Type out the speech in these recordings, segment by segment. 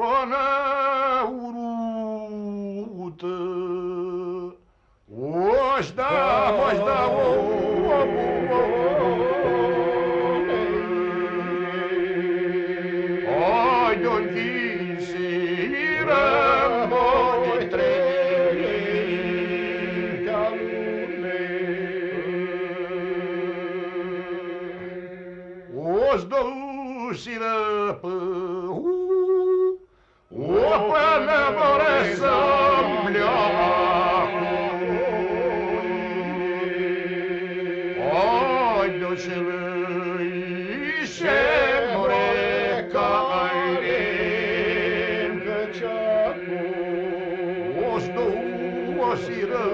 persoană urută. Oși da, moși da, ai de-o închisiră moni trei de-a Oși dăusiră până more să-mi leacă. Ai de-o celăișe more caire-n căceacu. Oși dăusiră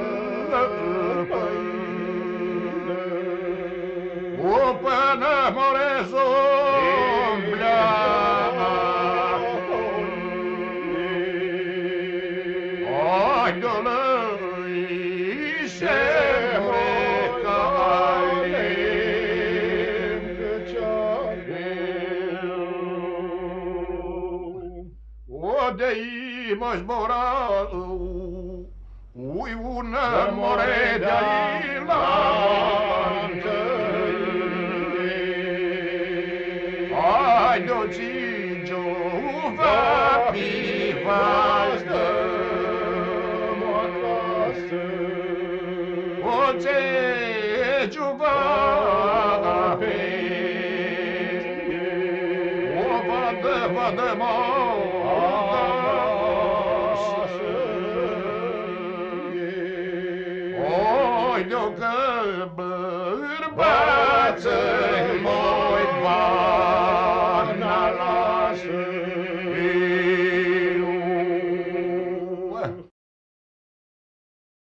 până more să-mi leacă. Ai-de-o-lăișe more caire-n căceacu. O-de-i mă zbora, ui una more de-ai lancă. Ai de-o cinge-o va pivastă moacasă. O țege-o va pe o vadă moacasă. Oi de-o că bărbață-i moi bana lasă.